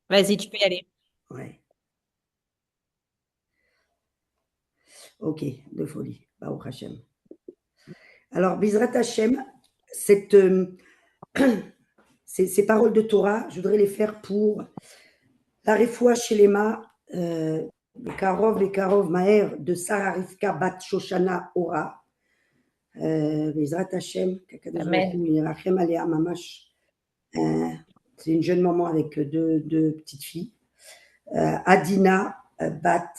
Vas-y, tu peux y aller. Ouais, ok, de folie. Baruch Hashem. Alors, Bizrat Hashem, cette, ces paroles de Torah, je voudrais les faire pour la Refoua Shelema, les Karov Maher de Sarah Rivka Bat Shoshana Ora, Bizrat Hashem, Kakadosh Baruch Amen. Hu, Yirachem Alea Mamash. Euh, c'est une jeune maman avec deux petites filles. Adina Bat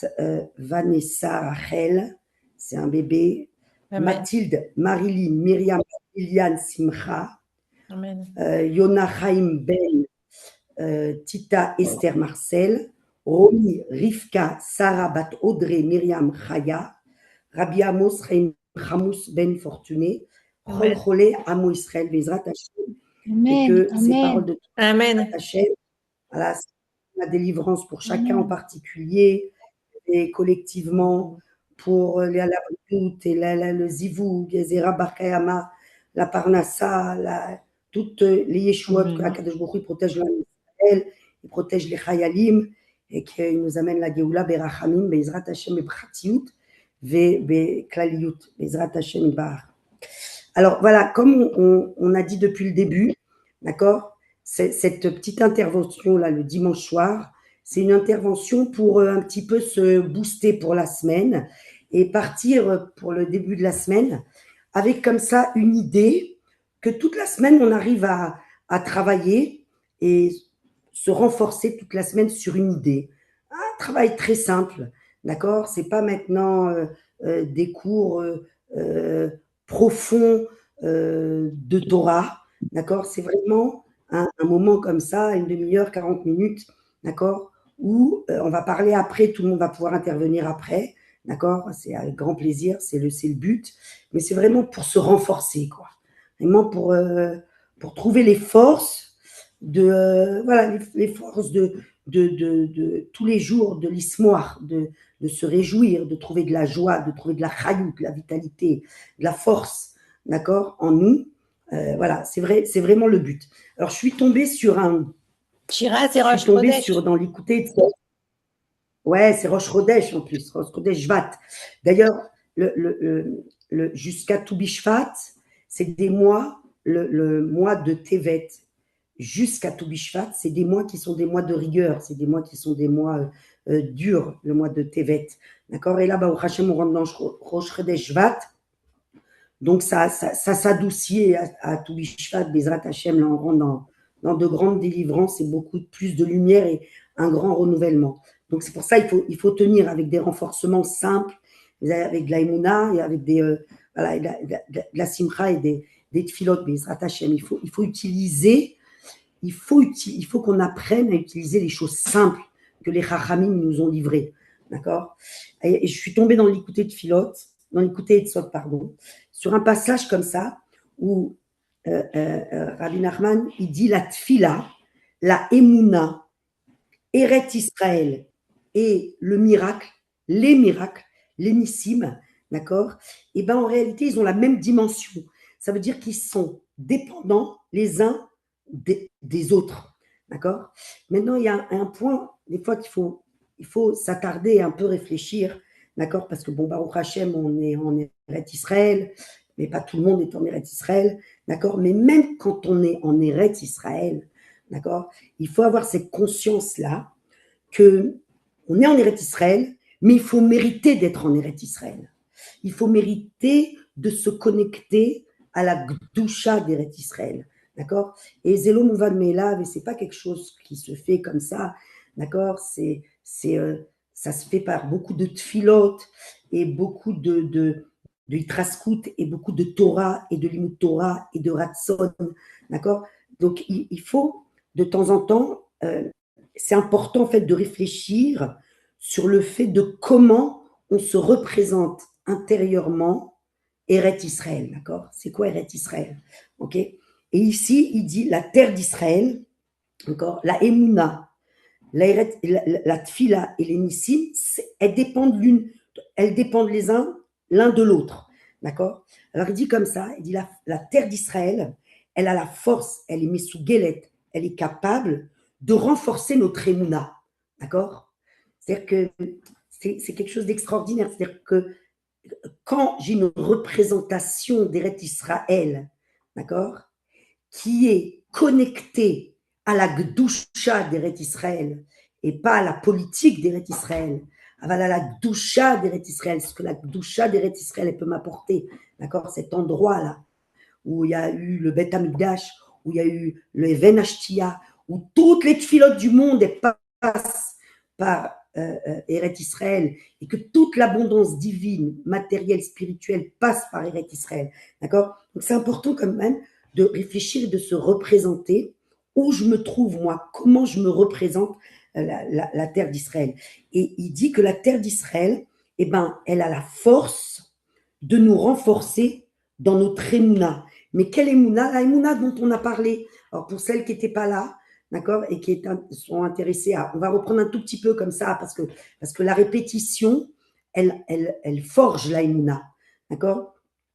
Vanessa Rachel, c'est un bébé. Amen. Mathilde Marilyn Myriam Liliane Simcha. Amen. Yona Chaim Ben Tita Esther Marcel. Romy Rivka Sarah Bat Audrey Myriam Chaya. Rabbi Amos Chaim Chamous Ben Fortuné. Chol Amen. Chole Amo Israël Bezrat Hashem. Et Amen, que ces paroles Amen, de Bezrat Amen. Hashem, voilà, c'est la délivrance pour chacun en Amen. particulier et collectivement pour la Britout et le Zivoug, Zera Bakayama, la Parnassa, toutes les Yeshuot que Amen. Akadosh Baruch Hu protège l'Israël, il protège les Chayalim et qu'il nous amène la Géoula Berachamim, Bezrat Hashem et Bratiout, Beklaliout, Bezrat Hashem et Bar. Alors voilà, comme on a dit depuis le début, d'accord, cette petite intervention-là le dimanche soir, c'est une intervention pour un petit peu se booster pour la semaine et partir pour le début de la semaine avec comme ça une idée que toute la semaine on arrive à travailler et se renforcer toute la semaine sur une idée. Un travail très simple, d'accord. C'est pas maintenant des cours profonds de Torah, d'accord. C'est vraiment un moment comme ça, une demi-heure, 40 minutes, d'accord, où on va parler après, tout le monde va pouvoir intervenir après, d'accord, c'est avec grand plaisir, c'est le but, mais c'est vraiment pour se renforcer, quoi. Vraiment pour trouver les forces de, voilà, les forces de tous les jours, de l'ismoire, de se réjouir, de trouver de la joie, de trouver de la chayout, de la vitalité, de la force, d'accord, en nous. Voilà, c'est vrai, c'est vraiment le but. Alors, je suis tombée sur Shiraz et je suis Rosh tombée Chodesh. sur dans l'écouter de ouais, c'est Rosh Chodesh en plus, Rosh Chodesh Shvat. D'ailleurs, jusqu'à Toubishvat, c'est des mois, le mois de Tevet jusqu'à Toubishvat, c'est des mois qui sont des mois de rigueur, c'est des mois qui sont des mois durs, le mois de Tevet. D'accord. Et là, bah, au Hachem, on rentre dans Rosh Chodesh Shvat. Donc, ça s'adoucit à Toubishvat, Bezrat Hachem, là, on rentre dans de grandes délivrances et beaucoup plus de lumière et un grand renouvellement. Donc, c'est pour ça qu'il faut tenir avec des renforcements simples, avec de la Emouna et avec voilà, de la Simcha et des tfilot, Bezrat Hachem. Il faut utiliser, il faut qu'on apprenne à utiliser les choses simples que les Chachamim nous ont livrées. D'accord. Et je suis tombée dans l'écouté de Philot, dans l'écouté de Sot, pardon, sur un passage comme ça où Rabbi Nachman, il dit la tfila, la émouna, Eret Israël et le miracle, les nissim, d'accord. Et ben en réalité, ils ont la même dimension. Ça veut dire qu'ils sont dépendants les uns des autres, d'accord. Maintenant, il y a un point, des fois, il faut s'attarder et un peu réfléchir, d'accord, parce que bon, Baruch Hashem, on est en Eret Israël, mais pas tout le monde est en Eret Israël, d'accord. Mais même quand on est en Eret Israël, d'accord, il faut avoir cette conscience-là que on est en Eretz Israël, mais il faut mériter d'être en Eretz Israël. Il faut mériter de se connecter à la Gdusha d'Eretz Israël. D'accord. Et Zélo Mouvan Meelav, et c'est pas quelque chose qui se fait comme ça. D'accord. Ça se fait par beaucoup de tfilot et beaucoup de Yitraskout et beaucoup de Torah et de Limut Torah et de Ratson. D'accord. Donc, il faut de temps en temps c'est important en fait de réfléchir sur le fait de comment on se représente intérieurement Eret Israël, d'accord. C'est quoi Eret Israël, ok. Et ici, il dit la terre d'Israël, d'accord, la Emouna, la Tfila et les Nissim, elles dépendent l'un de l'autre, d'accord. Alors il dit comme ça, il dit la terre d'Israël, elle a la force, elle est Messouguelet, elle est capable de renforcer notre émouna, d'accord? C'est-à-dire que c'est quelque chose d'extraordinaire. C'est-à-dire que quand j'ai une représentation d'Eret Israël, d'accord, qui est connectée à la Gdusha d'Eret Israël et pas à la politique d'Eret Israël, à la Gdusha d'Eret Israël, ce que la Gdusha d'Eret Israël peut m'apporter, d'accord, cet endroit-là où il y a eu le Beth Amikdash, où il y a eu le Even Ashtia, où toutes les tfilotes du monde passent par Eret Israël et que toute l'abondance divine, matérielle, spirituelle passe par Eret Israël. D'accord? Donc c'est important quand même de réfléchir et de se représenter où je me trouve moi, comment je me représente la terre d'Israël. Et il dit que la terre d'Israël, eh ben, elle a la force de nous renforcer dans notre émouna. Mais quelle émouna? La émouna dont on a parlé. Alors pour celles qui n'étaient pas là, d'accord, et qui sont intéressées à, on va reprendre un tout petit peu comme ça, parce que la répétition, elle forge la émouna, d'accord?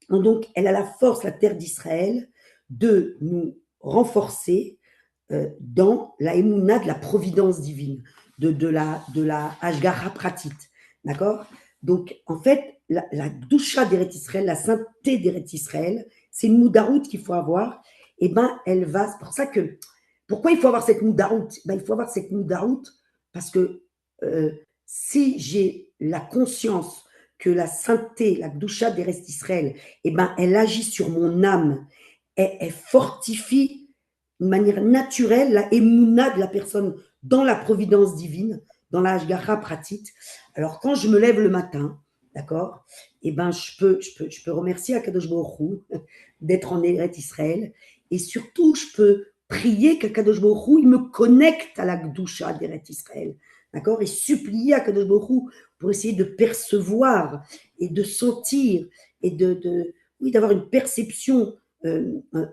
Donc elle a la force, la terre d'Israël, de nous renforcer dans la émouna de la providence divine, de la Ashgara Pratit, d'accord? Donc en fait, la doucha d'Eret Israël, la sainteté d'Eret Israël, c'est une moudarout qu'il faut avoir. Et ben, elle va. C'est pour ça que. Pourquoi il faut avoir cette moudarout? Ben, il faut avoir cette moudarout parce que si j'ai la conscience que la sainteté, la doucha d'Eret Israël, et ben, elle agit sur mon âme, elle fortifie de manière naturelle la émouna de la personne dans la providence divine, dans la Hashgacha Pratit. Alors, quand je me lève le matin, d'accord, eh ben, je peux remercier Akadosh Baruch Hu d'être en Eretz Israël et surtout, je peux prier qu'Akadosh Baruch Hu, il me connecte à la Gdusha d'Eretz Israël, d'accord, et supplier Akadosh Baruch Hu pour essayer de percevoir et de sentir et oui, d'avoir une perception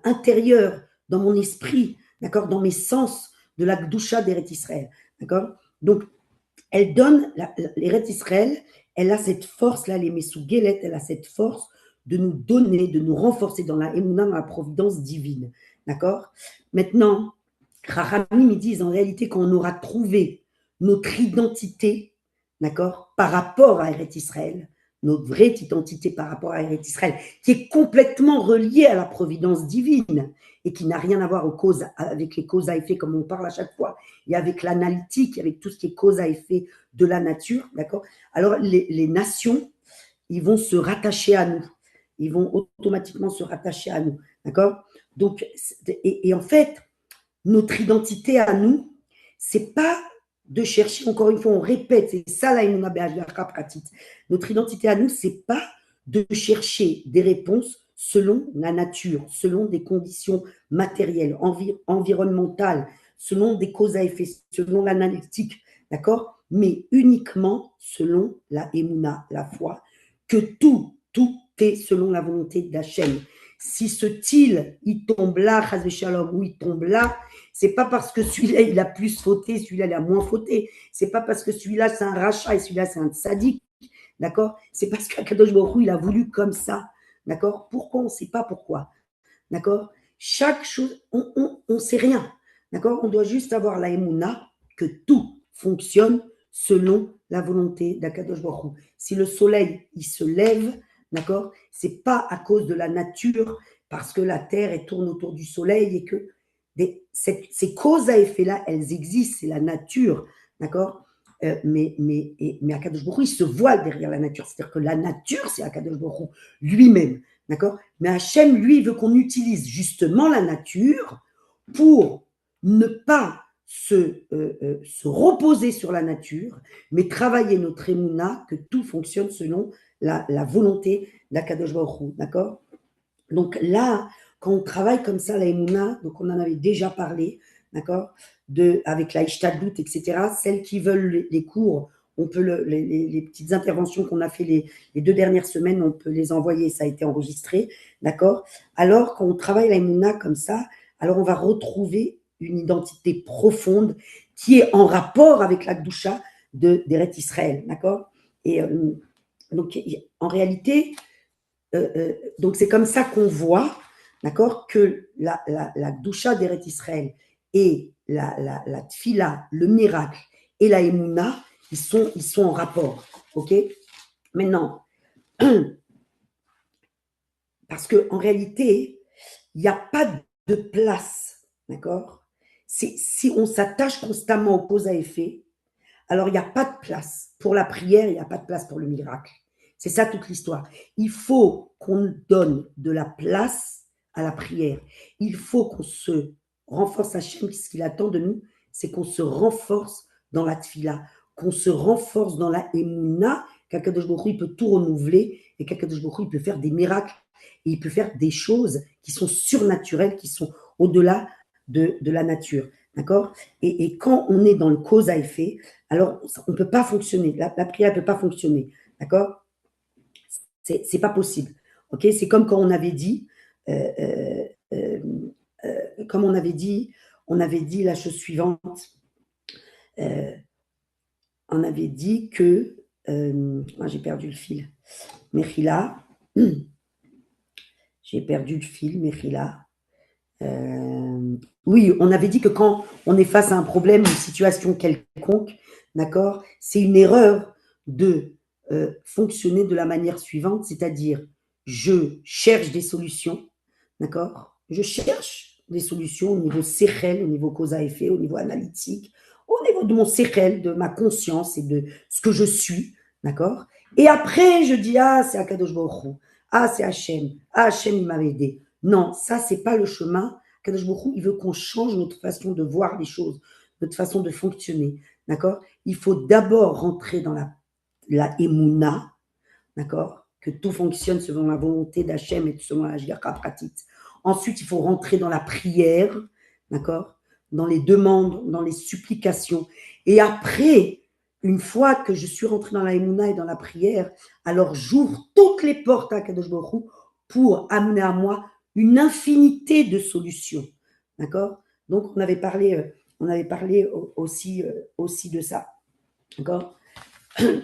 intérieure dans mon esprit, d'accord, dans mes sens de la Gdusha d'Eretz Israël, d'accord. Donc, elle donne, l'Eretz Israël, elle a cette force-là, les Mesougelet, elle a cette force de nous donner, de nous renforcer dans la Emouna, dans la providence divine, d'accord. Maintenant, Chachamim, ils disent en réalité, quand on aura trouvé notre identité, d'accord, par rapport à Eretz Israël, notre vraie identité par rapport à Eretz Israël, qui est complètement reliée à la providence divine et qui n'a rien à voir aux causes, avec les causes à effet, comme on parle à chaque fois, et avec l'analytique, avec tout ce qui est cause à effet de la nature, d'accord. Alors, les nations, ils vont se rattacher à nous. Ils vont automatiquement se rattacher à nous, d'accord. Donc, et en fait, notre identité à nous, c'est pas de chercher, encore une fois, on répète, c'est ça la Emouna Be'Hashgacha Pratit. Notre identité à nous, c'est pas de chercher des réponses selon la nature, selon des conditions matérielles, environnementales, selon des causes à effet, selon l'analytique, d'accord? Mais uniquement selon la Emouna, la foi, que tout est selon la volonté d'Hachem. Si ce til, il tombe là, Chas v'Shalom, ou il tombe là, c'est pas parce que celui-là, il a plus fauté, celui-là, il a moins fauté. C'est pas parce que celui-là, c'est un rachat et celui-là, c'est un sadique. D'accord? C'est parce qu'Akadosh Baruch Hu, il a voulu comme ça. D'accord? Pourquoi? On ne sait pas pourquoi. D'accord? Chaque chose, on ne sait rien. D'accord? On doit juste avoir la émouna que tout fonctionne selon la volonté d'Akadosh Baruch Hu. Si le soleil, il se lève, d'accord? C'est pas à cause de la nature, parce que la terre, elle tourne autour du soleil et que ces causes à effet-là, elles existent, c'est la nature, d'accord. Mais Akadosh Baruch Hu, il se voile derrière la nature. C'est-à-dire que la nature, c'est Akadosh Baruch Hu lui-même, d'accord. Mais Hachem, lui, il veut qu'on utilise justement la nature pour ne pas se reposer sur la nature, mais travailler notre émouna, que tout fonctionne selon la volonté d'Akadosh Baruch Hu, d'accord. Donc là, quand on travaille comme ça, la Emouna, donc on en avait déjà parlé, d'accord, avec la Ishtadlut, etc. Celles qui veulent les cours, on peut les petites interventions qu'on a fait les 2 dernières semaines, on peut les envoyer, ça a été enregistré, d'accord. Alors, quand on travaille la Emouna comme ça, alors on va retrouver une identité profonde qui est en rapport avec la Gdusha d'Eret Israël, d'accord. Et donc, en réalité, donc c'est comme ça qu'on voit, d'accord, que la Gdusha d'Eret Israël et la tfila, le miracle et la émouna, ils sont en rapport. OK? Maintenant, parce qu'en réalité, il n'y a pas de place, d'accord? Si on s'attache constamment aux causes à effet, alors il n'y a pas de place pour la prière, il n'y a pas de place pour le miracle. C'est ça toute l'histoire. Il faut qu'on donne de la place à la prière. Il faut qu'on se renforce Hachem. Ce qu'il attend de nous, c'est qu'on se renforce dans la tfila, qu'on se renforce dans la émouna, qu'Akadosh Baruch Hu, il peut tout renouveler et qu'Akadosh Baruch Hu, il peut faire des miracles et il peut faire des choses qui sont surnaturelles, qui sont au-delà de la nature. D'accord? Et quand on est dans le cause à effet, alors on ne peut pas fonctionner. La prière ne peut pas fonctionner. D'accord? C'est pas possible. Ok? C'est comme quand on avait dit, comme on avait dit la chose suivante. On avait dit que, j'ai perdu le fil. Mechila, j'ai perdu le fil, Mechila. Oui, on avait dit que quand on est face à un problème, une situation quelconque, d'accord, c'est une erreur de fonctionner de la manière suivante, c'est-à-dire je cherche des solutions, d'accord, je cherche des solutions au niveau séchel, au niveau cause à effet, au niveau analytique, au niveau de mon séchel, de ma conscience et de ce que je suis, d'accord, et après je dis ah c'est Akadosh Baruch Hu, ah c'est Hachem, ah Hachem il m'avait aidé. Non, ça, c'est pas le chemin. Kadosh Baruch Hu, il veut qu'on change notre façon de voir les choses, notre façon de fonctionner. D'accord? Il faut d'abord rentrer dans la émouna, d'accord? Que tout fonctionne selon la volonté d'Hachem et selon la Shgacha Pratit. Ensuite, il faut rentrer dans la prière, d'accord? Dans les demandes, dans les supplications. Et après, une fois que je suis rentré dans la émouna et dans la prière, alors j'ouvre toutes les portes à Kadosh Baruch Hu pour amener à moi une infinité de solutions. D'accord? Donc, on avait parlé aussi de ça. D'accord?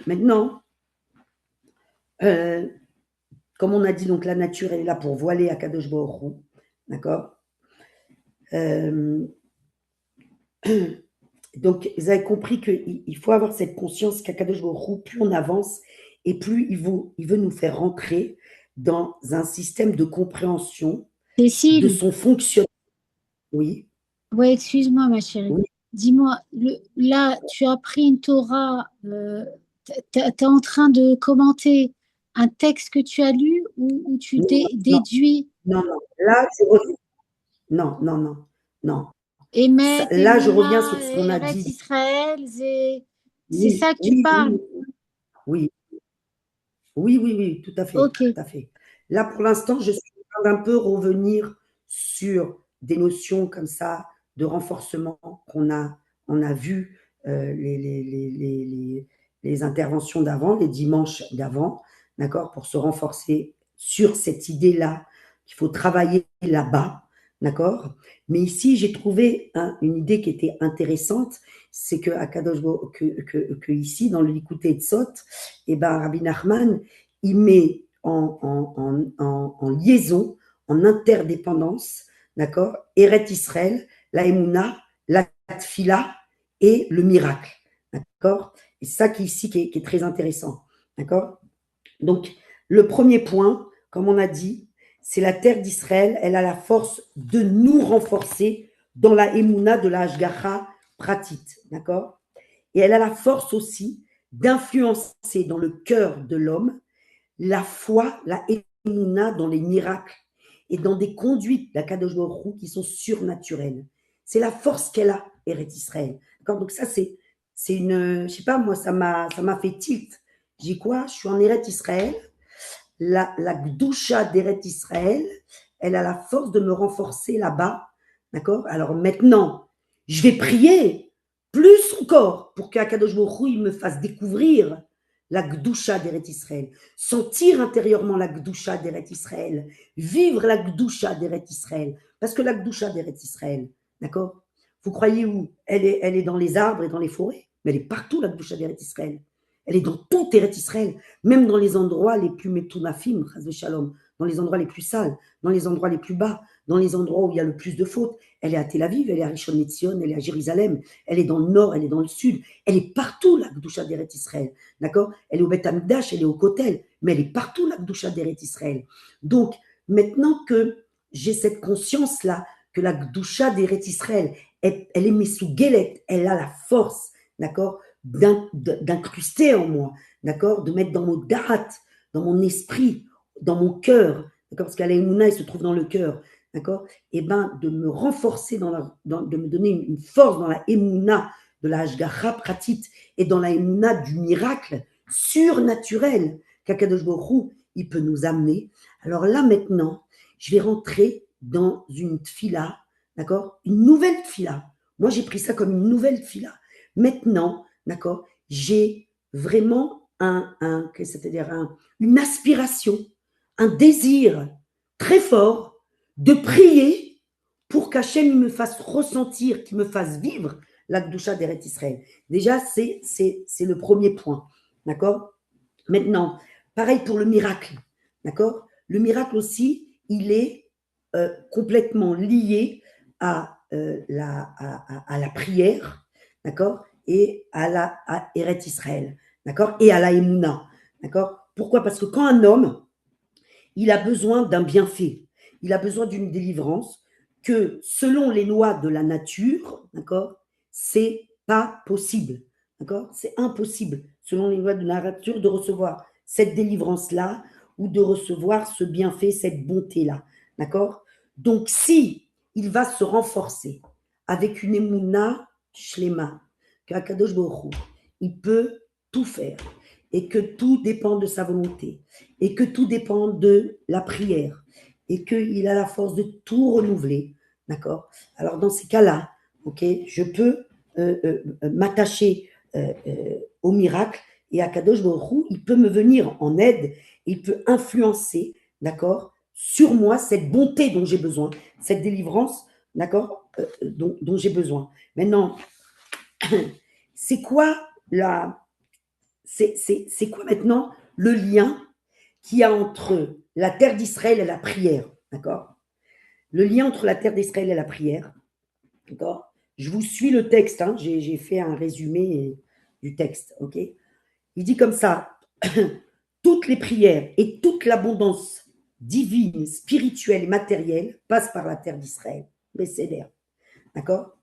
Maintenant, comme on a dit, donc la nature, elle est là pour voiler Akadosh Baruch Hu. D'accord? Donc, vous avez compris qu'il faut avoir cette conscience qu'Akadosh Baruch Hu, plus on avance et plus il veut nous faire rentrer dans un système de compréhension de son fonctionnement. Oui. Oui, excuse-moi, ma chérie. Oui. Dis-moi, là, tu as pris une Torah, tu es en train de commenter un texte que tu as lu ou tu déduis? Non, là, je reviens. Non. Emet, Là, je reviens sur ce qu'on a Eretz dit. Israël, c'est ça que tu parles? Oui, tout à fait, Ok. tout à fait. Là, pour l'instant, je suis en train d'un peu revenir sur des notions comme ça de renforcement on a vu les interventions d'avant, les dimanches d'avant, d'accord, pour se renforcer sur cette idée-là qu'il faut travailler là-bas, d'accord. Mais ici, j'ai trouvé une idée qui était intéressante, c'est que ici, dans le Likutei Etzot, Rabbi Nachman, il met en liaison, en interdépendance, d'accord, Eret Israël, la Emouna, la Tfila et le miracle, d'accord. Et c'est ça qui est très intéressant, d'accord. Donc, le premier point, comme on a dit, c'est la terre d'Israël, elle a la force de nous renforcer dans la Emouna de la Hashgacha Pratit, d'accord. Et elle a la force aussi d'influencer dans le cœur de l'homme la foi, la émouna dans les miracles et dans des conduites d'Akadosh Baruch Hu qui sont surnaturelles. C'est la force qu'elle a, Eretz Israël. Donc ça, c'est une, je sais pas, moi, ça m'a fait tilt. J'ai dit quoi? Je suis en Eretz Israël. La Gdusha d'Eretz Israël, elle a la force de me renforcer là-bas. D'accord? Alors maintenant, je vais prier plus encore pour qu'Akadosh Baruch Hu, il me fasse découvrir la Gdusha d'Eretz Israël, sentir intérieurement la Gdusha d'Eretz Israël, vivre la Gdusha d'Eretz Israël, parce que la Gdusha d'Eretz Israël, d'accord, vous croyez où? Elle est dans les arbres et dans les forêts, mais elle est partout, la Gdusha d'Eretz Israël. Elle est dans tout Eretz Israël, même dans les endroits les plus metunafim, chas v'shalom, dans les endroits les plus sales, dans les endroits les plus bas, dans les endroits où il y a le plus de fautes. Elle est à Tel Aviv, elle est à Rishon LeZion, elle est à Jérusalem, elle est dans le nord, elle est dans le sud, elle est partout, la Gdusha d'Eretz Israël. D'accord? Elle est au Beth Amikdash, elle est au Kotel, mais elle est partout, la Gdusha d'Eretz Israël. Donc, maintenant que j'ai cette conscience-là, que la Gdusha d'Eretz Israël, elle est mesougelet, elle a la force, d'accord, d'incruster en moi, d'accord, de mettre dans mon da'at, dans mon esprit, dans mon cœur, d'accord, parce qu'à l'Emouna, il se trouve dans le cœur, d'accord, et bien de me renforcer, de me donner une force dans la Emouna, de la Hashgacha pratit, et dans la Emouna du miracle surnaturel qu'Akadosh Baruch Hu, il peut nous amener. Alors là, maintenant, je vais rentrer dans une tfila, d'accord, une nouvelle tfila. Moi, j'ai pris ça comme une nouvelle tfila. Maintenant, d'accord, j'ai vraiment c'est-à-dire une aspiration, un désir très fort de prier pour qu'Hachem me fasse ressentir, qu'il me fasse vivre la Gdusha d'Eretz Israël. Déjà, c'est le premier point, d'accord? Maintenant, pareil pour le miracle, d'accord? Le miracle aussi, il est complètement lié à la prière, d'accord? Et à Eretz Israël, d'accord? Et à la Emouna, d'accord? Pourquoi? Parce que quand un homme, il a besoin d'un bienfait, il a besoin d'une délivrance, que selon les lois de la nature, d'accord, c'est pas possible, d'accord, c'est impossible, selon les lois de la nature, de recevoir cette délivrance-là ou de recevoir ce bienfait, cette bonté-là, d'accord. Donc, si il va se renforcer avec une émouna shlema, qu'Akadosh Baruch Hu, il peut tout faire et que tout dépend de sa volonté et que tout dépend de la prière et qu'il a la force de tout renouveler, d'accord? Alors, dans ces cas-là, ok, je peux m'attacher au miracle et à Kadosh Baruch Hu, il peut me venir en aide, il peut influencer, d'accord, sur moi cette bonté dont j'ai besoin, cette délivrance, d'accord, dont j'ai besoin. Maintenant, c'est quoi c'est quoi maintenant le lien qu'il y a entre la terre d'Israël et la prière, d'accord? Le lien entre la terre d'Israël et la prière, d'accord? Je vous suis le texte, hein, j'ai fait un résumé du texte, ok? Il dit comme ça, toutes les prières et toute l'abondance divine, spirituelle et matérielle passent par la terre d'Israël, Besséder, d'accord?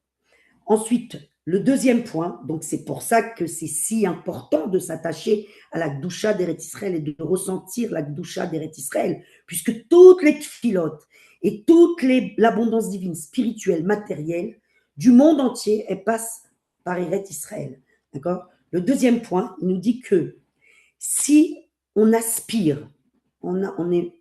Ensuite, le deuxième point, donc c'est pour ça que c'est si important de s'attacher à la Gdusha d'Eretz Israël et de ressentir la Gdusha d'Eretz Israël, puisque toutes les tfilotes et toute l'abondance divine, spirituelle, matérielle du monde entier, elle passe par Eretz Israël. D'accord? Le deuxième point, il nous dit que si on aspire, on est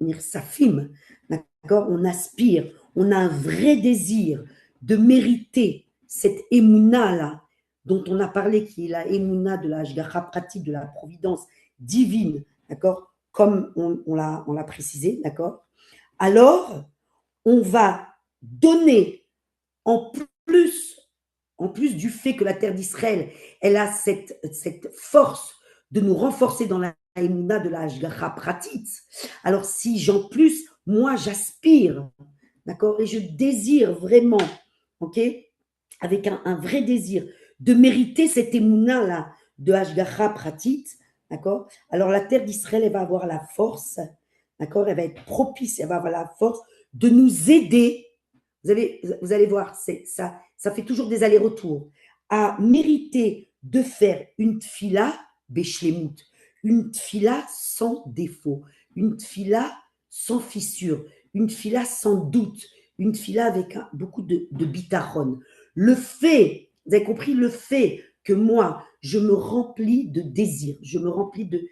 nirsafim, d'accord? On aspire, on a un vrai désir de mériter cette émouna-là, dont on a parlé, qui est la émouna de la Hashgacha pratique, de la providence divine, d'accord, comme on l'a précisé, d'accord, alors on va donner en plus du fait que la terre d'Israël, elle a cette force de nous renforcer dans la émouna de la Hashgacha pratique, alors si en plus, moi j'aspire, d'accord, et je désire vraiment, ok, avec un vrai désir de mériter cette émouna-là de Hashgacha pratit, d'accord? Alors la terre d'Israël, elle va avoir la force, d'accord? Elle va être propice, elle va avoir la force de nous aider. Vous allez voir, ça fait toujours des allers-retours, à mériter de faire une tfila béchlemout, une tfila sans défaut, une tfila sans fissure, une tfila sans doute, une tfila avec beaucoup de bitachon. Le fait, vous avez compris, le fait que moi, je me remplis de désir, je me remplis de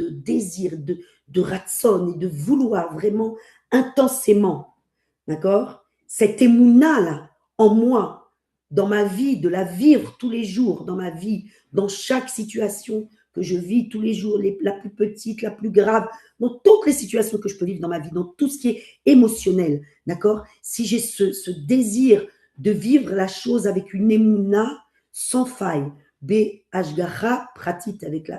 désir, de ratson et de vouloir vraiment intensément, d'accord, cette émouna-là en moi, dans ma vie, de la vivre tous les jours, dans ma vie, dans chaque situation que je vis tous les jours, la plus petite, la plus grave, dans toutes les situations que je peux vivre dans ma vie, dans tout ce qui est émotionnel, d'accord? Si j'ai ce désir de vivre la chose avec une émouna sans faille, Hashgacha pratique avec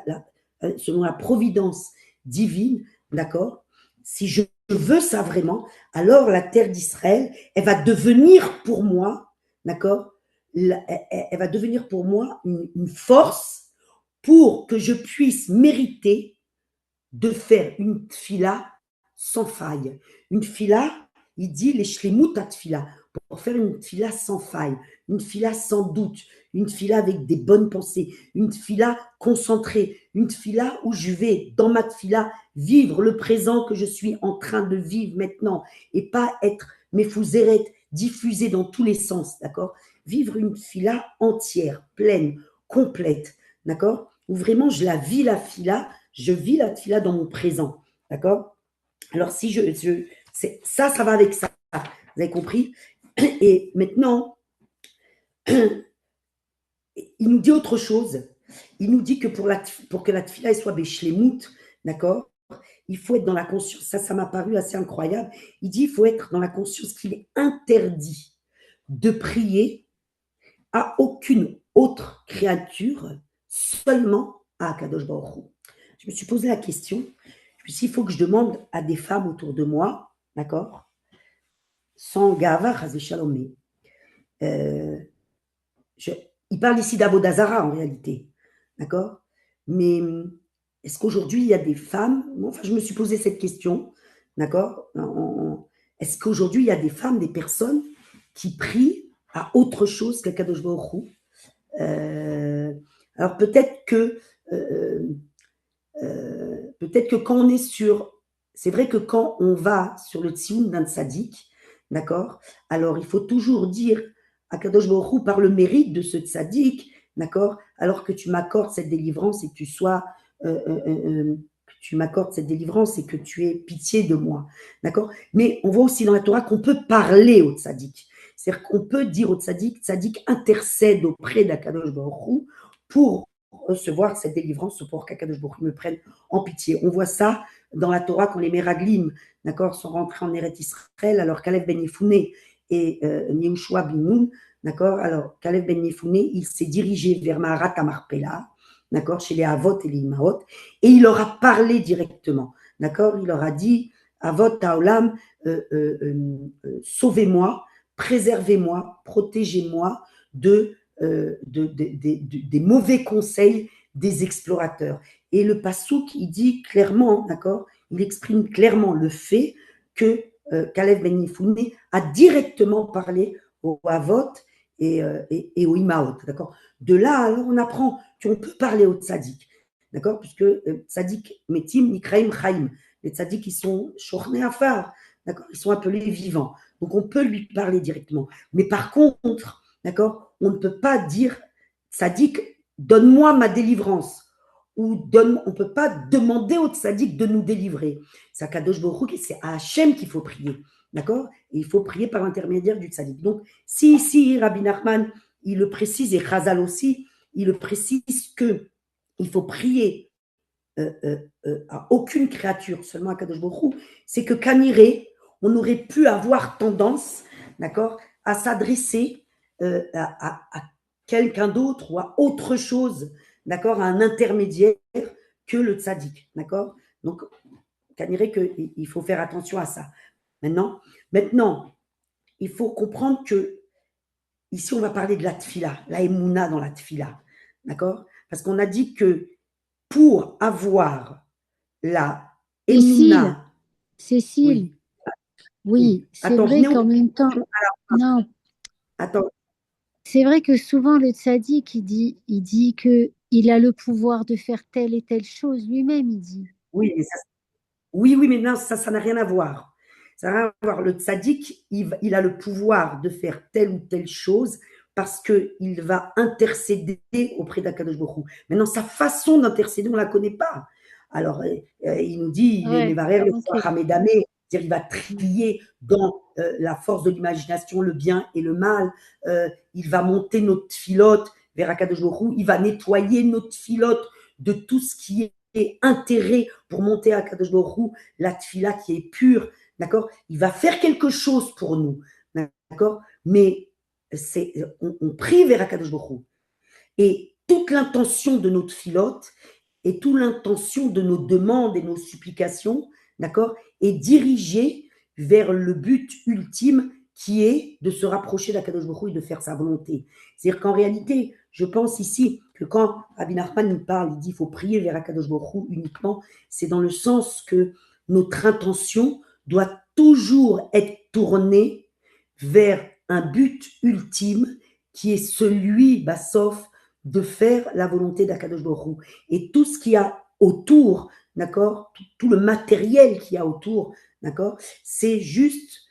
selon la providence divine, d'accord? Si je veux ça vraiment, alors la terre d'Israël, elle va devenir pour moi, d'accord, elle va devenir pour moi une force pour que je puisse mériter de faire une tfila sans faille. Une tfila, il dit les shlemut tfila, pour faire une tfila sans faille, une tfila sans doute, une tfila avec des bonnes pensées, une tfila concentrée, une tfila où je vais, dans ma tfila, vivre le présent que je suis en train de vivre maintenant et pas être mes fouzérettes diffusées dans tous les sens, d'accord? Vivre une tfila entière, pleine, complète, d'accord? Où vraiment je la vis, la tfila, je vis la tfila dans mon présent, d'accord? Alors, si ça va avec ça, vous avez compris? Et maintenant, il nous dit autre chose. Il nous dit que pour que la tfila soit béchlemout, d'accord? Il faut être dans la conscience, ça m'a paru assez incroyable. Il dit il faut être dans la conscience qu'il est interdit de prier à aucune autre créature, seulement à Akadosh Baruch Hu. Je me suis posé la question, je me suis dit, il faut que je demande à des femmes autour de moi, d'accord, sans gava, chas v'shalom, mais il parle ici d'Avodazara en réalité, d'accord, mais est-ce qu'aujourd'hui il y a des femmes, enfin je me suis posé cette question, d'accord, est-ce qu'aujourd'hui il y a des femmes, des personnes qui prient à autre chose qu'Akadosh Baruch Hu? Alors peut-être que quand on est c'est vrai que quand on va sur le tsioun d'un tzaddik, d'accord, alors il faut toujours dire à Kadosh Baruch Hu par le mérite de ce tzaddik, d'accord, alors que tu m'accordes cette délivrance et que tu m'accordes cette délivrance et que tu aies pitié de moi, d'accord. Mais on voit aussi dans la Torah qu'on peut parler au tzaddik, c'est-à-dire qu'on peut dire au tzaddik intercède auprès d'Akadosh Baruch Hu pour recevoir cette délivrance, pour qu'Akadosh Baruch Hu me prenne en pitié. On voit ça dans la Torah quand les Meraglim, d'accord, sont rentrés en Eretz Israël, alors Caleb ben Yefouné et Yehoshua bin Nun, d'accord, alors Caleb ben Yefouné, il s'est dirigé vers Maharat Amarpela, d'accord, chez les Avot et les Imaot, et il leur a parlé directement, d'accord, il leur a dit, Avot Taolam, sauvez-moi, préservez-moi, protégez-moi des mauvais conseils des explorateurs. Et le Passouk, il dit clairement, d'accord, il exprime clairement le fait que Caleb ben Yefouné a directement parlé aux Avot et aux Imaot, d'accord. De là, alors, on apprend qu'on peut parler aux tzaddik, d'accord, puisque tzaddik metim nikraim chaim, les tzaddik, ils sont shorné afar, d'accord, ils sont appelés vivants, donc on peut lui parler directement. Mais par contre, d'accord, on ne peut pas dire tzaddik, donne-moi ma délivrance, ou on ne peut pas demander au tzaddik de nous délivrer. C'est à Kadosh Baruch Hu, c'est à Hachem qu'il faut prier, d'accord, et il faut prier par l'intermédiaire du tzaddik. Donc, si ici, Rabbi Nachman, il le précise, et Chazal aussi, il le précise qu'il faut prier à aucune créature, seulement à Kadosh Baruch Hu, c'est que Kaniré, on aurait pu avoir tendance, d'accord, à s'adresser à quelqu'un d'autre ou à autre chose, d'accord, à un intermédiaire que le tzaddik, d'accord. Donc, Kaniré qu'il faut faire attention à ça. Maintenant, il faut comprendre que ici, on va parler de la tfila, la émouna dans la tfila, d'accord, parce qu'on a dit que pour avoir la émouna… Cécile, oui, c'est attends, vrai qu'en même temps, non, attends, c'est vrai que souvent le tzaddik, il dit que il a le pouvoir de faire telle et telle chose lui-même, il dit. oui, mais non, ça n'a rien à voir. Ça n'a rien à voir. Le tzaddik, il a le pouvoir de faire telle ou telle chose parce qu'il va intercéder auprès d'Akadosh Baruch Hu. Maintenant, sa façon d'intercéder, on ne la connaît pas. Alors, il nous dit, il est Mevarer, le Hamedame, c'est-à-dire il va trier dans la force de l'imagination le bien et le mal. Il va monter notre filote vers Akadosh Baruch Hu. Il va nettoyer notre filote de tout ce qui est intérêt pour monter à Akadosh Baruch Hu, la tfila qui est pure, d'accord. Il va faire quelque chose pour nous, d'accord. Mais on prie vers Akadosh Baruch Hu. Et toute l'intention de notre filote et toute l'intention de nos demandes et nos supplications, d'accord, est dirigé vers le but ultime qui est de se rapprocher d'Akadosh Baruch Hu et de faire sa volonté. C'est-à-dire qu'en réalité, je pense ici que quand Rabbi Nachman nous parle, il dit qu'il faut prier vers Akadosh Baruch Hu uniquement, c'est dans le sens que notre intention doit toujours être tournée vers un but ultime qui est celui, sauf de faire la volonté d'Akadosh Baruch Hu. Et tout ce qu'il y a autour, d'accord, tout le matériel qu'il y a autour, d'accord, c'est juste,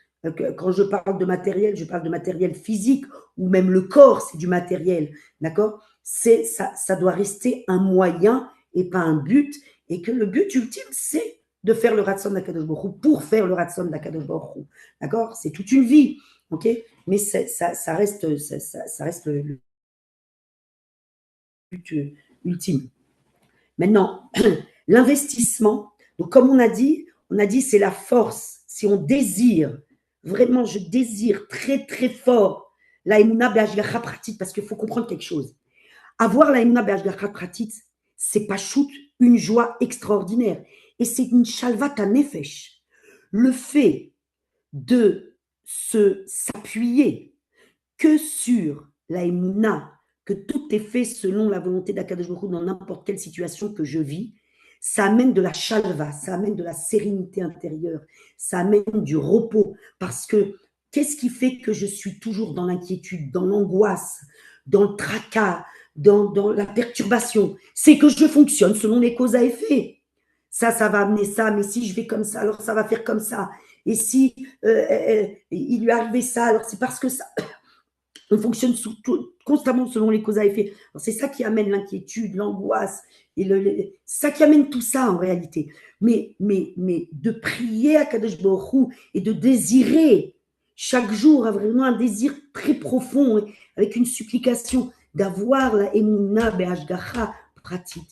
quand je parle de matériel physique, ou même le corps, c'est du matériel, d'accord, ça doit rester un moyen et pas un but, et que le but ultime, c'est de faire le Ratson d'Akadosh Baruch Hu, pour faire le Ratson d'Akadosh Baruch Hu, d'accord, c'est toute une vie, ok, mais ça reste le but ultime. Maintenant, l'investissement, donc comme on a dit c'est la force. Si on désire, vraiment je désire très très fort la Emouna Be'ashgacha Pratit, parce qu'il faut comprendre quelque chose. Avoir la Emouna Be'ashgacha Pratit, c'est pas shoot une joie extraordinaire. Et c'est une shalvat nefesh. Le fait de s'appuyer que sur la Emouna, que tout est fait selon la volonté d'Akadosh Baruch Hu dans n'importe quelle situation que je vis, ça amène de la chalva, ça amène de la sérénité intérieure, ça amène du repos. Parce que qu'est-ce qui fait que je suis toujours dans l'inquiétude, dans l'angoisse, dans le tracas, dans la perturbation? C'est que je fonctionne selon les causes à effet. Ça va amener ça, mais si je vais comme ça, alors ça va faire comme ça. Et si il lui est arrivé ça, alors c'est parce que ça... On fonctionne constamment selon les causes à effet. C'est ça qui amène l'inquiétude, l'angoisse, et c'est ça qui amène tout ça en réalité. Mais de prier à Kadosh Baruch Hu et de désirer chaque jour, vraiment un désir très profond, avec une supplication d'avoir la Emouna Be'ashgacha Pratit,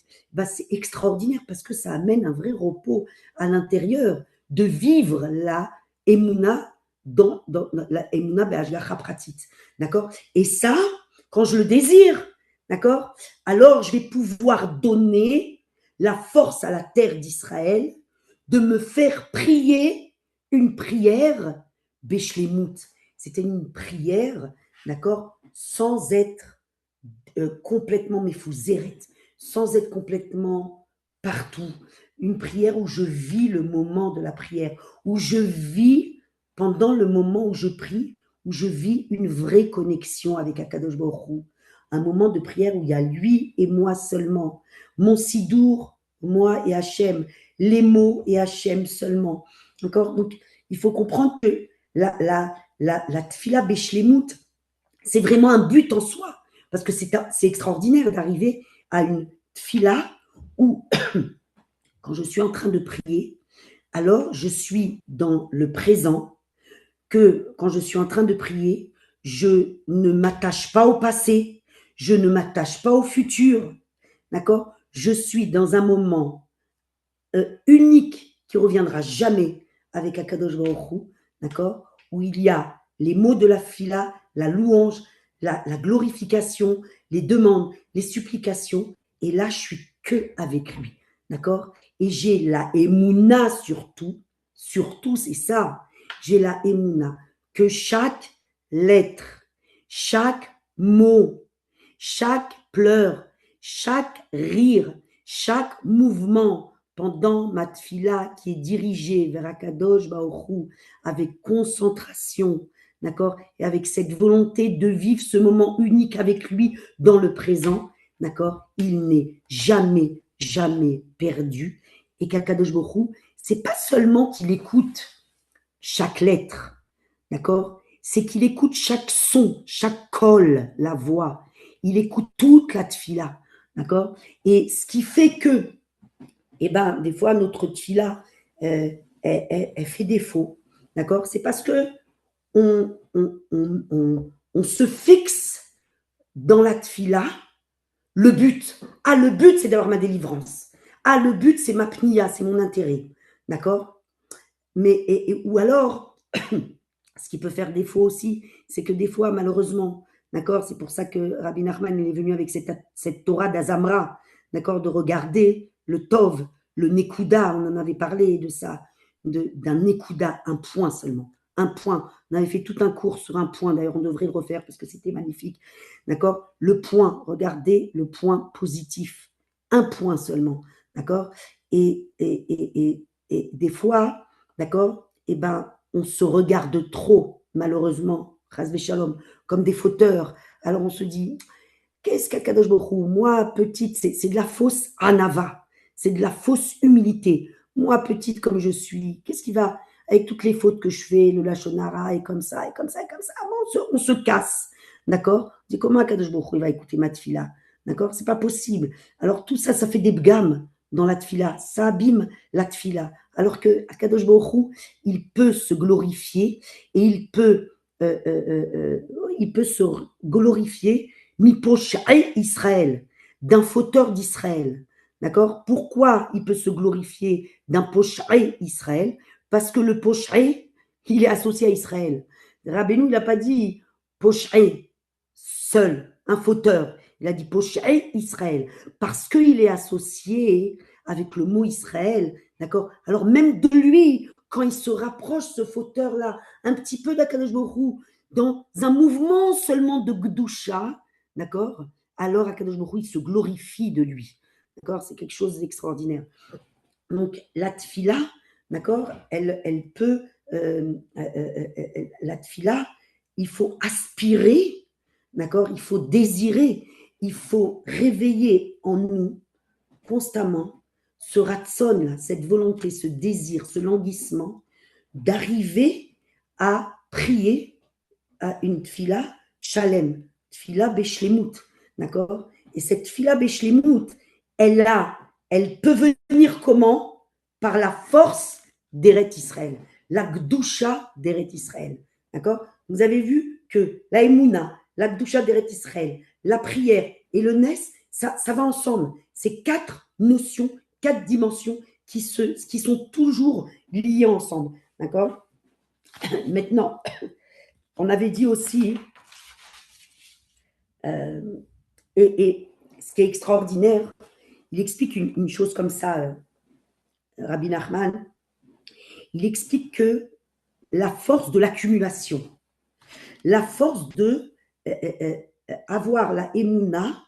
c'est extraordinaire parce que ça amène un vrai repos à l'intérieur, de vivre la Emouna dans la Emouna Be'ashgacha Pratit. D'accord? Et ça, quand je le désire, d'accord, alors je vais pouvoir donner la force à la terre d'Israël de me faire prier une prière Béchlémout. C'était une prière, d'accord, sans être complètement méfouzéret, sans être complètement partout. Une prière où je vis le moment de la prière, où je vis pendant le moment où je prie, où je vis une vraie connexion avec Akadosh Baruch Hu, un moment de prière où il y a lui et moi seulement, mon sidour, moi et Hachem, les mots et Hachem seulement. D'accord? Donc, il faut comprendre que la tfila Béchlémout, c'est vraiment un but en soi, parce que c'est extraordinaire d'arriver à une tfila où, quand je suis en train de prier, alors je suis dans le présent, que quand je suis en train de prier, je ne m'attache pas au passé, je ne m'attache pas au futur, d'accord? Je suis dans un moment unique qui reviendra jamais avec Akadosh Baruch Hu, d'accord? Où il y a les mots de la fila, la louange, la glorification, les demandes, les supplications, et là je suis que avec lui, d'accord? Et j'ai la émouna surtout, c'est ça, j'ai la émouna, que chaque lettre, chaque mot, chaque pleur, chaque rire, chaque mouvement pendant ma tfila qui est dirigée vers Akadosh Baruch Hu avec concentration, d'accord, et avec cette volonté de vivre ce moment unique avec lui dans le présent, d'accord, il n'est jamais, jamais perdu, et qu'Akadosh Baruch Hu, c'est pas seulement qu'il écoute chaque lettre, d'accord, c'est qu'il écoute chaque son, chaque col, la voix, il écoute toute la tfila, d'accord, et ce qui fait que, des fois, notre tfila, elle fait défaut, d'accord, c'est parce que on se fixe dans la tfila le but. Ah, le but, c'est d'avoir ma délivrance. Ah, le but, c'est ma pnia, c'est mon intérêt. D'accord? Mais, ou alors, ce qui peut faire défaut aussi, c'est que des fois, malheureusement, d'accord, c'est pour ça que Rabbi Nachman est venu avec cette Torah d'Azamra, d'accord, de regarder le Tov, le Nekuda, on en avait parlé de ça, d'un Nekuda, un point seulement. Un point. On avait fait tout un cours sur un point. D'ailleurs, on devrait le refaire parce que c'était magnifique. D'accord? Le point, regardez le point positif. Un point seulement. D'accord? Et des fois, d'accord? Eh ben, on se regarde trop, malheureusement, Chas Shalom, comme des fauteurs. Alors on se dit, qu'est-ce qu'Akadosh Baruch Hu, moi, petite, c'est de la fausse anava, c'est de la fausse humilité. Moi, petite comme je suis, qu'est-ce qui va avec toutes les fautes que je fais, le lachonara, et comme ça, et comme ça, et comme ça. On se casse, d'accord? On dit comment Akadosh Baruch Hu, il va écouter ma tfila, d'accord? C'est pas possible. Alors tout ça, ça fait des bgames dans la tfila, ça abîme la tfila. Alors que Akadosh Baruch Hu, il peut se glorifier et il peut se glorifier Miposh'ai Israël, d'un fauteur d'Israël. D'accord? Pourquoi il peut se glorifier d'un Posh'ai Israël? Parce que le Posh'ai, il est associé à Israël. Rabbeinu, il n'a pas dit Posh'ai, seul, un fauteur. Il a dit Posh'ai Israël, parce qu'il est associé avec le mot Israël. D'accord? Alors même de lui, quand il se rapproche, ce fauteur-là, un petit peu d'Akadosh Baruch Hu, dans un mouvement seulement de Gdusha, d'accord? Alors Akadosh Baruch Hu, il se glorifie de lui. D'accord? C'est quelque chose d'extraordinaire. Donc la tfila, d'accord? Elle peut, la tfila, il faut aspirer, d'accord? Il faut désirer, il faut réveiller en nous constamment ce ratson, cette volonté, ce désir, ce languissement d'arriver à prier à une tfila shalem, tfila beshlemut, d'accord? Et cette tfila beshlemut, elle peut venir comment? Par la force d'Eret Israël, la gdusha d'Eret Israël, d'accord? Vous avez vu que la emuna, la gdusha d'Eret Israël, la prière et le nes, ça va ensemble. C'est 4 notions, 4 dimensions qui sont toujours liées ensemble, d'accord? Maintenant, on avait dit aussi, et ce qui est extraordinaire, il explique une chose comme ça, Rabbi Nachman, il explique que la force de l'accumulation, la force de avoir la émouna,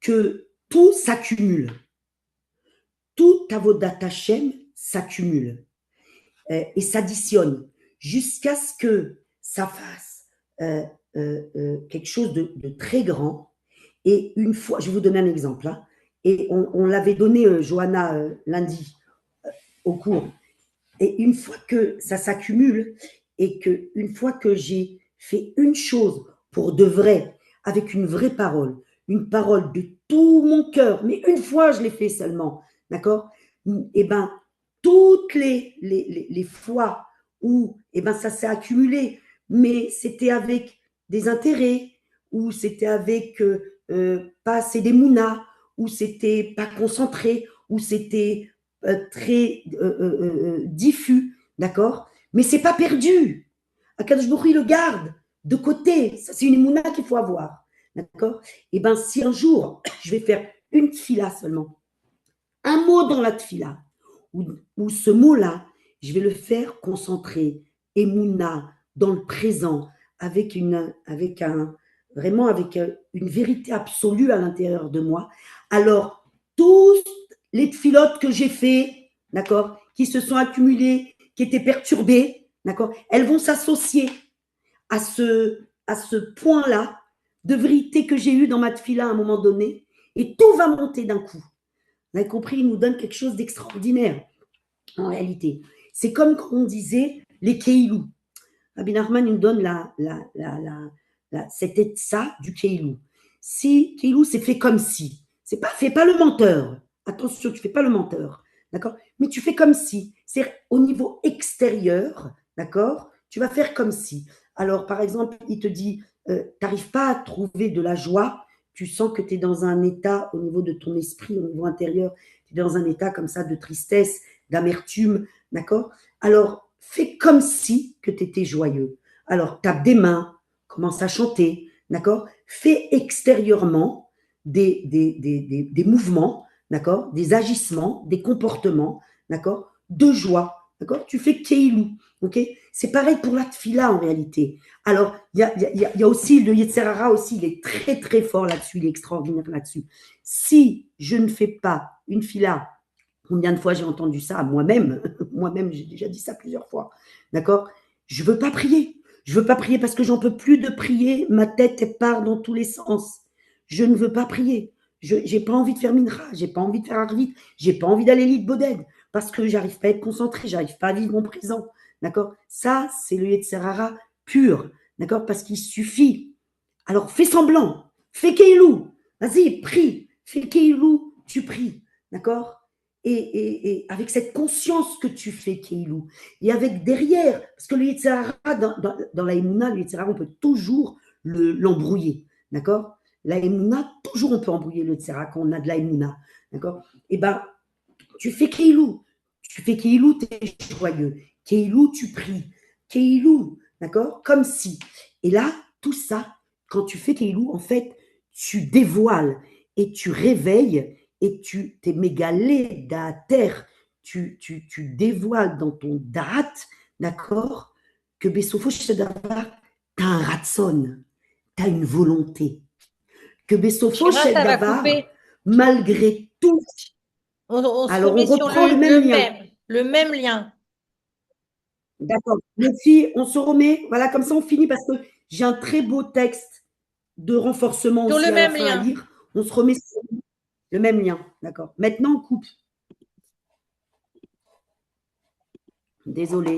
que tout s'accumule, tout avodat Hashem s'accumule et s'additionne jusqu'à ce que ça fasse quelque chose de très grand. Et une fois, je vais vous donner un exemple, hein, et on l'avait donné, Johanna, lundi, au cours. Et une fois que ça s'accumule, et une fois que j'ai fait une chose pour de vrai, avec une vraie parole, une parole de tout mon cœur, mais une fois je l'ai fait seulement, d'accord? Et bien, toutes les fois où ça s'est accumulé, mais c'était avec des intérêts, ou c'était avec pas assez d'émouna, ou c'était pas concentré, ou c'était très diffus, d'accord? Mais c'est pas perdu. Akadosh Baruch Hu, il le garde de côté. Ça, c'est une émouna qu'il faut avoir, d'accord? Et bien, si un jour, je vais faire une tfila seulement, un mot dans la tfila, ou ce mot-là, je vais le faire concentrer, émouna, dans le présent, avec vraiment avec une vérité absolue à l'intérieur de moi. Alors, tous les tfilotes que j'ai fait, d'accord, qui se sont accumulées, qui étaient perturbées, d'accord, elles vont s'associer à ce point-là de vérité que j'ai eu dans ma tfila à un moment donné, et tout va monter d'un coup. Vous avez compris, il nous donne quelque chose d'extraordinaire, en réalité. C'est comme quand on disait les keilou. Rabbi Nachman nous donne cette etsa du keilou. Si keilou, c'est fait comme si. Fais pas le menteur. Attention, tu fais pas le menteur. D'accord? Mais tu fais comme si. C'est au niveau extérieur, d'accord? Tu vas faire comme si. Alors, par exemple, il te dit, tu n'arrives pas à trouver de la joie, tu sens que tu es dans un état, au niveau de ton esprit, au niveau intérieur, tu es dans un état comme ça de tristesse, d'amertume, d'accord? Alors, fais comme si que tu étais joyeux. Alors, tape des mains, commence à chanter, d'accord? Fais extérieurement des mouvements, d'accord? Des agissements, des comportements, d'accord? De joie, d'accord? Tu fais Keilou, ok? C'est pareil pour la tfila en réalité. Alors, il y a aussi le Yetzer Hara aussi, il est très très fort là-dessus, il est extraordinaire là-dessus. Si je ne fais pas une fila, combien de fois j'ai entendu ça moi-même, moi-même j'ai déjà dit ça plusieurs fois, d'accord? Je veux pas prier. Je veux pas prier parce que j'en peux plus de prier, ma tête elle part dans tous les sens. Je ne veux pas prier. Je n'ai pas envie de faire Mincha, j'ai pas envie de faire Arvit, j'ai pas envie d'aller lire Boded parce que j'arrive pas à être concentré, j'arrive pas à vivre mon présent, d'accord? Ça, c'est le Yetzer Hara pur, d'accord? Parce qu'il suffit. Alors, fais semblant, fais Keilou, vas-y, prie, fais Keilou, tu pries, d'accord? Et avec cette conscience que tu fais Keilou, et avec derrière, parce que le Yetzer Hara, dans la Emouna, le Yetzer Hara, on peut toujours l'embrouiller, d'accord? La Emouna, toujours on peut embrouiller le Yetzer Hara quand on a de la Emouna, d'accord? Et ben, tu fais Keilou, tu es joyeux. Keilou, tu pries. Keilou, d'accord? Comme si. Et là, tout ça, quand tu fais Keilou, en fait, tu dévoiles et tu réveilles et tu t'es mégalé da terre. Tu dévoiles dans ton date, d'accord? Que Bessofo Shedavar, tu as un ratson, tu as une volonté. Que Bessofo Chira, ça va Shedavar, couper. malgré tout, On se alors on remet sur reprend le même lien. le même lien. D'accord. Les filles, on se remet. Voilà, comme ça on finit parce que j'ai un très beau texte de renforcement Sur aussi le à la même fin à lien. lire. On se remet sur le même lien. D'accord. Maintenant, on coupe. Désolée.